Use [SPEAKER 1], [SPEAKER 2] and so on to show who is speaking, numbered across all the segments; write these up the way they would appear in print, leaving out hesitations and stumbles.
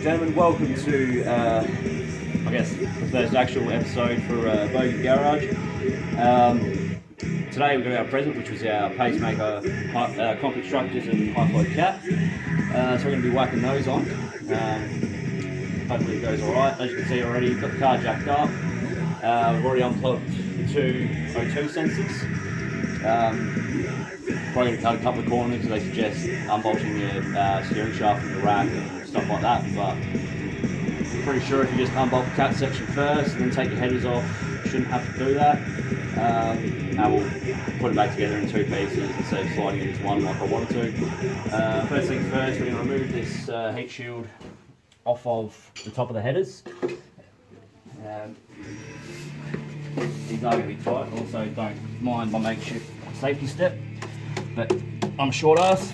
[SPEAKER 1] and gentlemen, welcome to, I guess, the first actual episode for Bogey Garage. Today we got our present, which was our Pacemaker, comp Extractors and high-flow cap. So we're going to be whacking those on. Hopefully it goes alright. As you can see already, we've got the car jacked up. We've already unplugged the two O2 sensors. Probably going to cut a couple of corners because they suggest unbolting your steering shaft from the rack and stuff like that, but I'm pretty sure if you just unbolt the cap section first and then take your headers off, you shouldn't have to do that. And we'll put it back together in two pieces instead of sliding it into one like I wanted to. First things first, we're going to remove this heat shield off of the top of the headers. These are going to be tight, also don't mind my makeshift safety step, but I'm a short ass.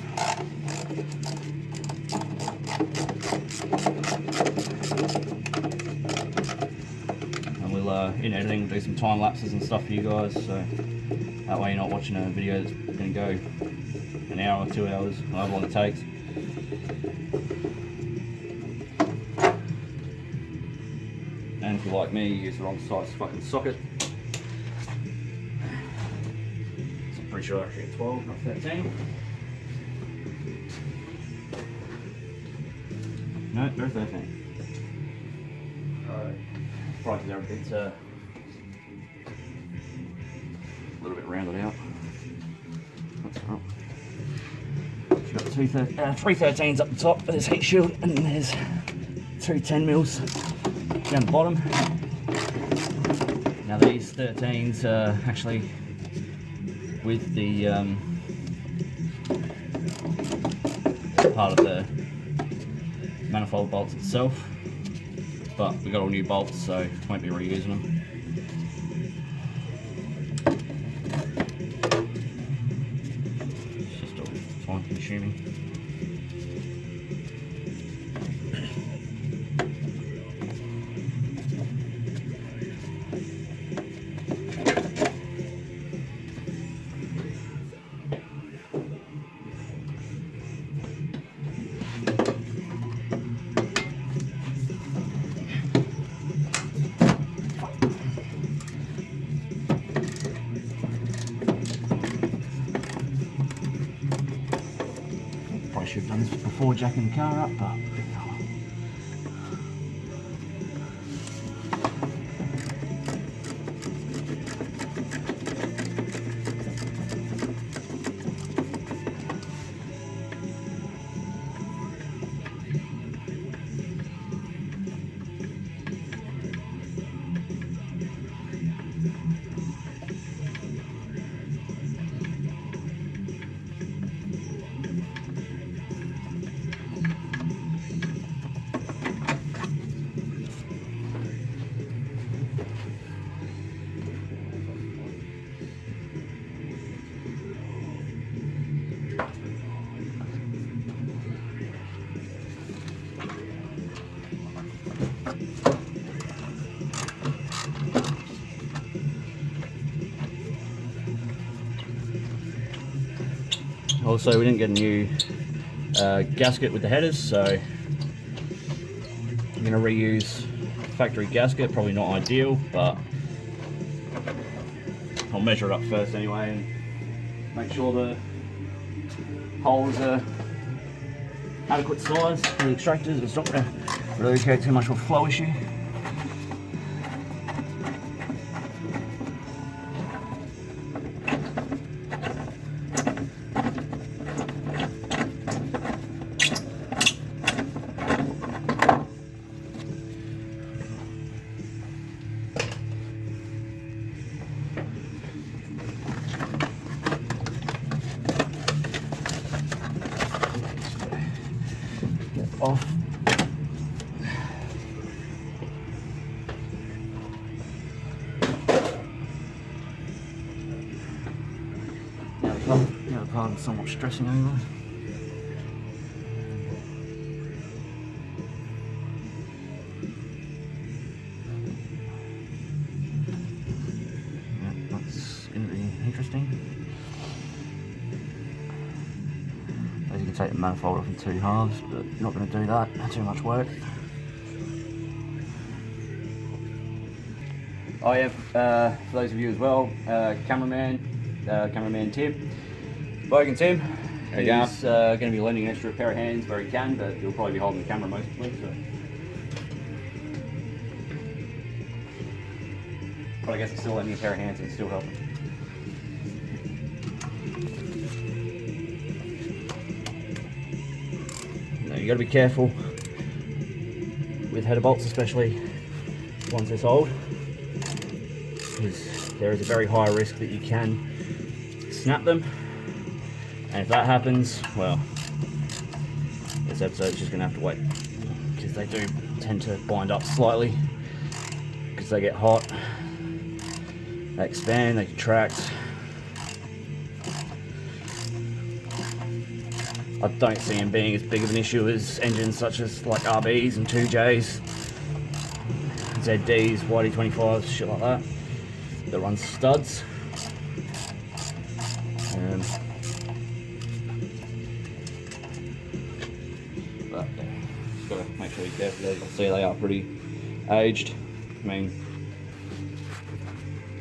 [SPEAKER 1] And we'll, in editing, do some time lapses and stuff for you guys, so that way you're not watching a video that's going to go an hour or 2 hours, however long it takes. And if you're like me, you use the wrong size fucking socket. So I'm pretty sure I shoot 12, not 13. No, they're 13. Alright. Probably because they're a little bit rounded out. That's right. You've got three 13s up the top of this heat shield, and then there's two 10mm down the bottom. Now these 13s are actually with the part of the manifold bolts itself, but we got all new bolts, so won't be reusing them. It's just all time consuming. Should have done this before jacking the car up, but also we didn't get a new gasket with the headers, so I'm going to reuse factory gasket. Probably not ideal, but I'll measure it up first anyway and make sure the holes are adequate size for the extractors. It's not going to really create too much of a flow issue. Off. The other part I'm somewhat stressing over. Yeah, that's going to be interesting. take the manifold off in 2 halves, but you're not going to do that, that's too much work. I have, for those of you as well, cameraman Tim, Bogan Tim. He's going to be lending an extra pair of hands where he can, but he'll probably be holding the camera mostly. So. But I guess he's still lending a pair of hands and still helping. Now you got to be careful with header bolts, especially ones this old, because there is a very high risk that you can snap them. And if that happens, well, this episode's just going to have to wait, because they do tend to bind up slightly, because they get hot, they expand, they contract. I don't see them being as big of an issue as engines such as like RBs and 2Js, ZDs, YD25s, shit like that, that run studs. But just gotta make sure you're careful. As you can see, they are pretty aged. I mean,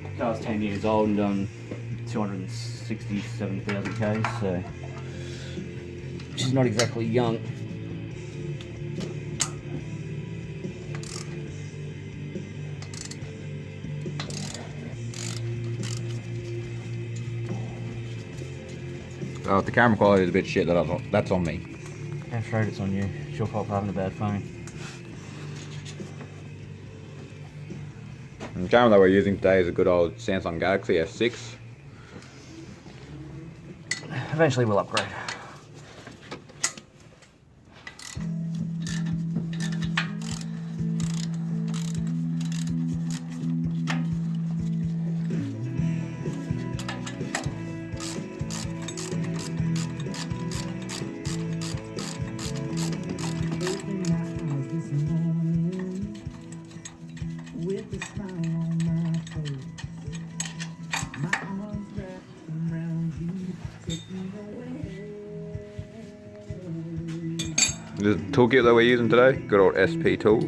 [SPEAKER 1] the car's 10 years old and done 267,000 Ks, so which is not exactly young.
[SPEAKER 2] Oh, if the camera quality is a bit shit, that's on me.
[SPEAKER 1] I'm afraid it's on you. It's your fault for having a bad phone.
[SPEAKER 2] And the camera that we're using today is a good old Samsung Galaxy S6.
[SPEAKER 1] Eventually we'll upgrade.
[SPEAKER 2] The toolkit that we're using today, good old SP tools.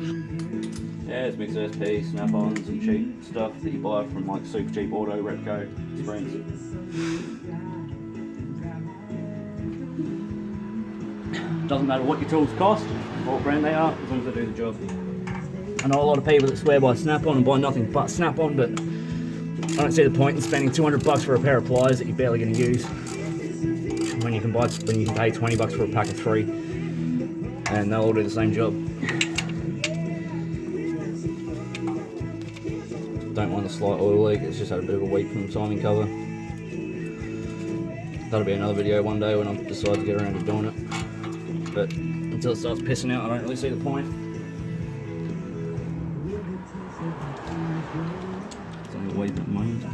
[SPEAKER 1] Yeah, it's a mix of SP, snap-ons and cheap stuff that you buy from like Super Cheap Auto, Repco, Springs. Doesn't matter what your tools cost, what brand they are, as long as they do the job. I know a lot of people that swear by Snap-on and buy nothing but Snap-on, but I don't see the point in spending $200 for a pair of pliers that you're barely going to use when you can pay $20 for a pack of 3, and they'll all do the same job. Don't mind the slight oil leak, it's just had a bit of a week from the timing cover. That'll be another video one day when I decide to get around to doing it. But until it starts pissing out, I don't really see the point. It's only a week at the moment.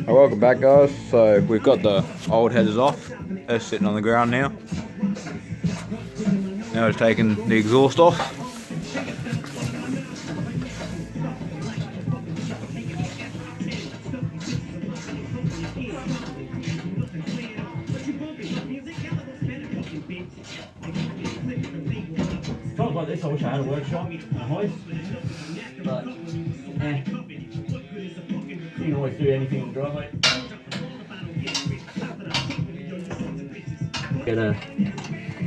[SPEAKER 2] Welcome back, guys. So we've got the old headers off. They're sitting on the ground now. Now we're taking the exhaust off.
[SPEAKER 1] Times like this, I wish I had a workshop and a hoist, but you can always do anything on the driveway. Get a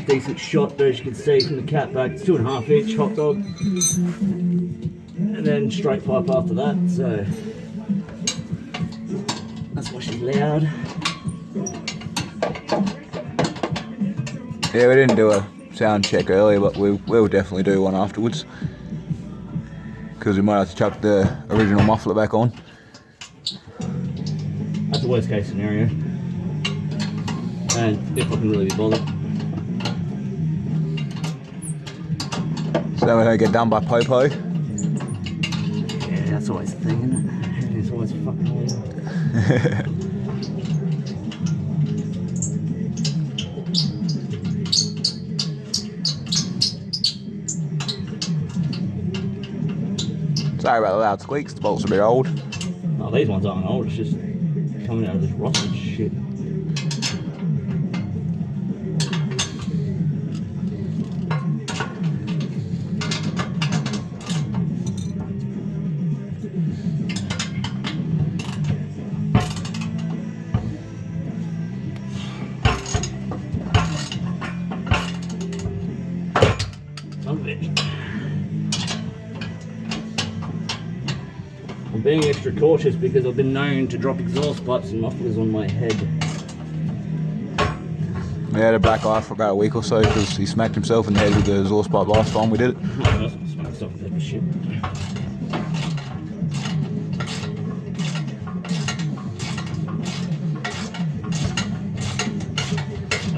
[SPEAKER 1] decent shot there, as you can see from the cat back. It's 2.5 inch hot dog, and then straight pipe after that. So that's why she's loud.
[SPEAKER 2] Yeah, we didn't do a sound check earlier, but we'll definitely do one afterwards, because we might have to chuck the original muffler back on.
[SPEAKER 1] That's the worst case scenario, and if I can really be bothered.
[SPEAKER 2] So we don't get done by Popo.
[SPEAKER 1] Yeah, that's always the thing, isn't it? It's always fucking weird.
[SPEAKER 2] Sorry about the loud squeaks, the bolts are a bit old.
[SPEAKER 1] Oh, these ones aren't old, it's just coming out of this rusted shit. I'm being extra cautious because I've been known to drop exhaust pipes and mufflers on my head.
[SPEAKER 2] We had a black eye for about a week or so because he smacked himself in the head with the exhaust pipe last time we did it.
[SPEAKER 1] Oh, smack stuff in the shit.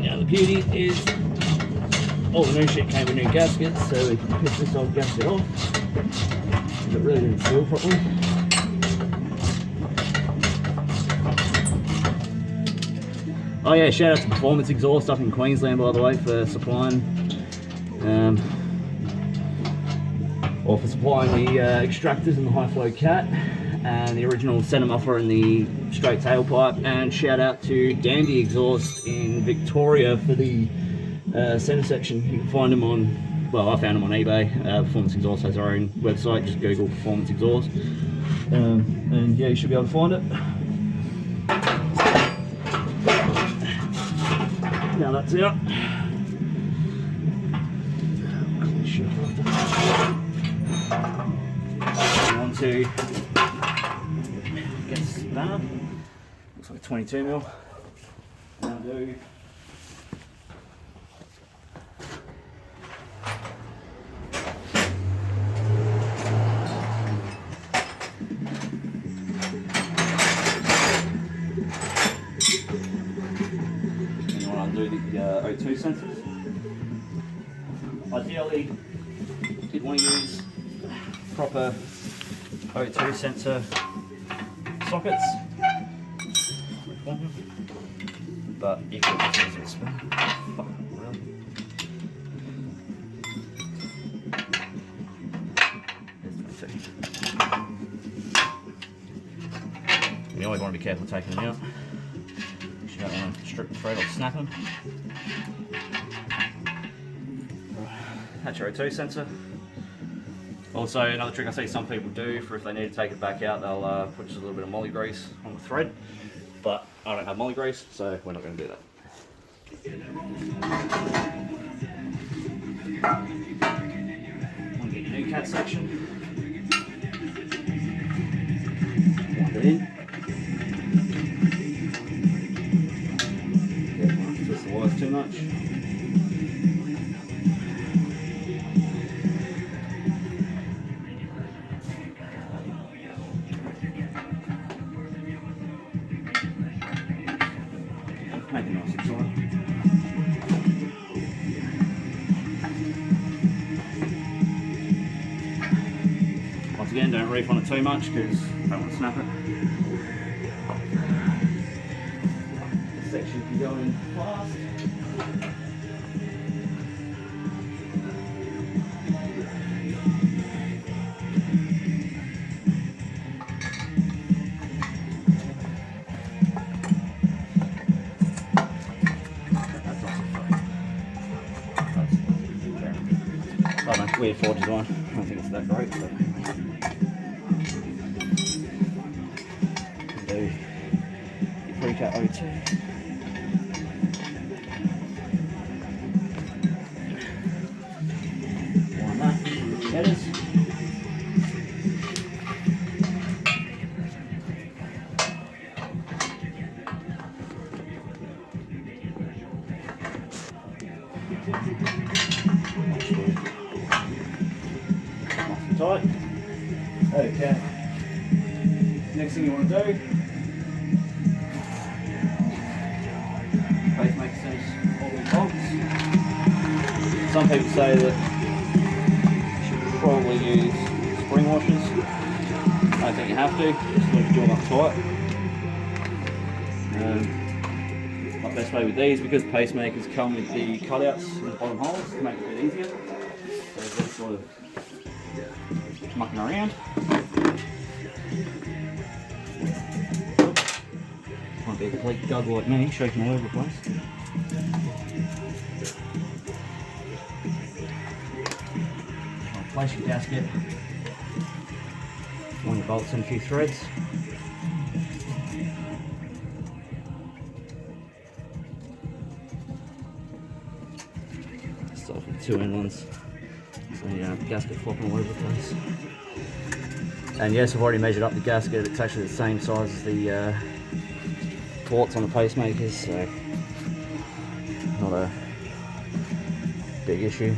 [SPEAKER 1] Now the beauty is all the new shit came with new gaskets, so we can pick this old gasket off. It really didn't seal properly. Oh yeah, shout out to Performance Exhaust up in Queensland, by the way, for supplying for supplying the extractors and the high flow cat and the original center muffler and the straight tailpipe. And shout out to Dandy Exhaust in Victoria for the center section. You can find them on, well, I found them on eBay. Performance Exhaust has their own website, just Google Performance Exhaust. And yeah, you should be able to find it. Now that's out. I want to get this spanner. Looks like a 22mm. Now do. Do the O2 sensors. Ideally, you'd want to use proper O2 sensor sockets, but you can use this one. You always want to be careful taking them out. You don't want to strip the thread or snap them. That's your O2 sensor. Also, another trick I see some people do for if they need to take it back out, they'll put just a little bit of molly grease on the thread. But I don't have molly grease, so we're not going to do that. Want to get your new cat section. Wind it in. Twist the wires too much. Make it nice and tight. Once again, don't reef on it too much because I don't want to snap it. This section can go in fast. I don't know, weird Ford design. I don't think it's that great, but do your pre-cut O2. Wind that, headers. Tight. Okay. Next thing you want to do, Pacemaker says all these bolts. Some people say that you should probably use spring washers. I don't think you have to, just leave the jaw up tight. My best way with these, because pacemakers come with the cutouts in the bottom holes to make it a bit easier. So just sort of mucking around. Might be a complete guggle like me, shaking all over the place. Place your gasket on your bolts and a few threads. Start off with 2 end ones, so the gasket flopping all over the place. And yes, I've already measured up the gasket. It's actually the same size as the ports on the pacemakers, so not a big issue.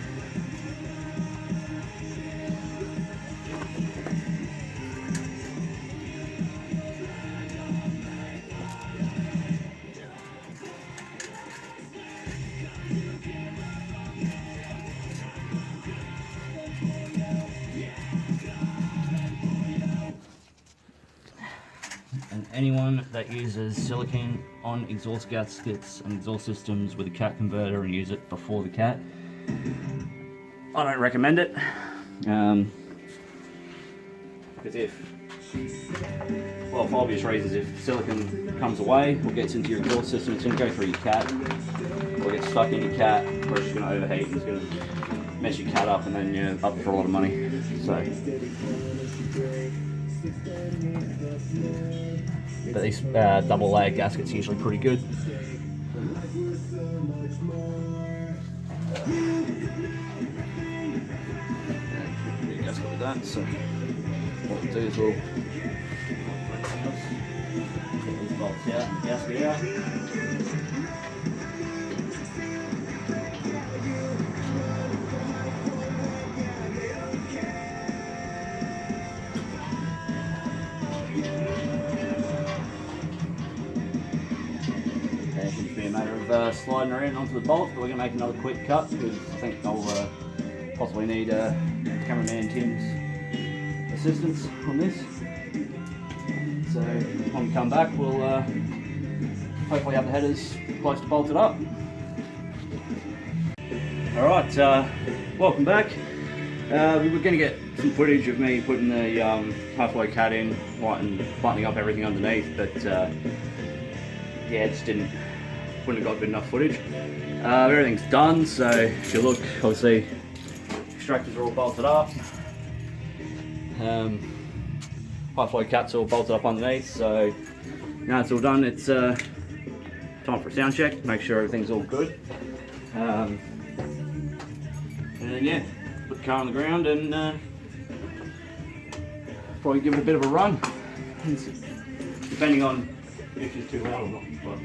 [SPEAKER 1] And anyone that uses silicone on exhaust gaskets and exhaust systems with a cat converter and use it before the cat, I don't recommend it. Because well, for obvious reasons, if silicone comes away or gets into your exhaust system, it's going to go through your cat or get stuck in your cat, or it's just going to overheat and it's going to mess your cat up, and then you're up for a lot of money. So. But these double layer gaskets are usually pretty good. Big gasket with that, so what we'll do is we'll get these bolts out, gasket out. Sliding around onto the bolts, but we're going to make another quick cut because I think I'll possibly need cameraman Tim's assistance on this. So when we come back, we'll hopefully have the headers close to bolted up. Alright, welcome back. We were going to get some footage of me putting the halfway cat in, and buttoning up everything underneath, but yeah, it just wouldn't have got good enough footage. Everything's done, so if you look, obviously extractors are all bolted up. High flow cat's all bolted up underneath, so now it's all done, it's time for a sound check, make sure everything's all good. And then yeah, put the car on the ground and probably give it a bit of a run, depending on if it's too loud or not. But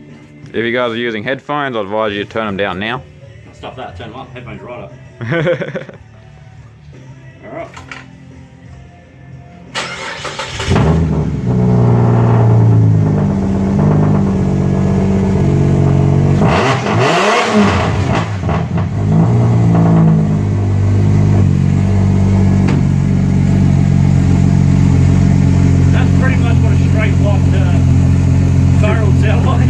[SPEAKER 3] if you guys are using headphones, I advise you to turn them down now.
[SPEAKER 1] Stuff that, turn them up, headphones right up. Alright. That's pretty much what a straight locked barrel would sound like.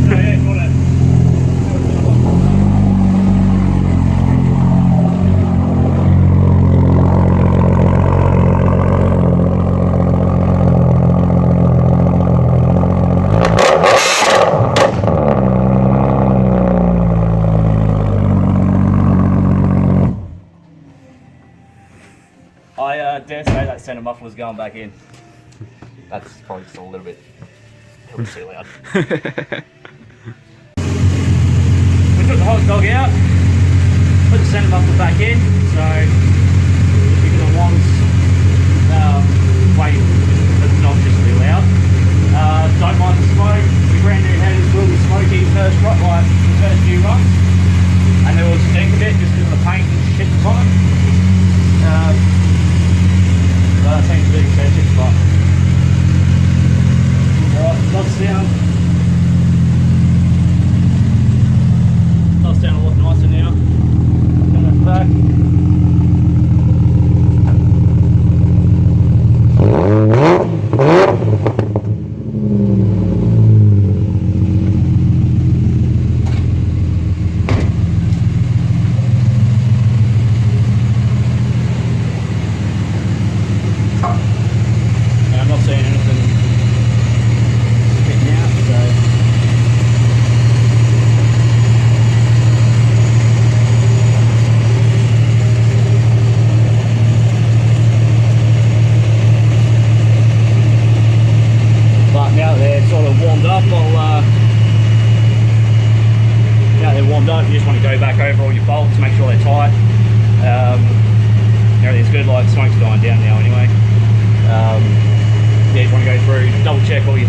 [SPEAKER 1] So yeah, got it. I dare say that centre muffler was going back in. That's probably just a little bit too loud. We took the hose dog out, put the centre muffler back in, so because it wants way obnoxiously loud. Don't mind the smoke. The brand new headers will be smoky first few runs, and they will stink a bit just because of the paint and shit that's on it. That seems a bit expensive, but alright, does sound a lot nicer now. Coming at the back.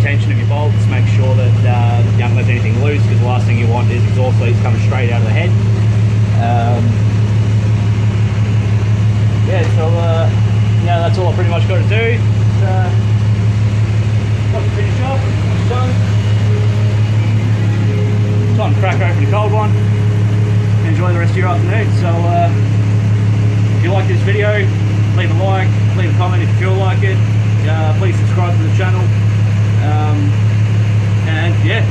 [SPEAKER 1] tension of your bolts, make sure that you don't let anything loose, because the last thing you want is exhaust leaks coming straight out of the head. Yeah, so yeah, that's all I pretty much got to do. Got to finish up, it's done. Time to crack open a cold one. Enjoy the rest of your afternoon. So if you like this video, leave a like, leave a comment if you feel like it. Please subscribe to the channel. And yeah,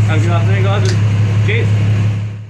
[SPEAKER 1] have a good afternoon guys, and cheers.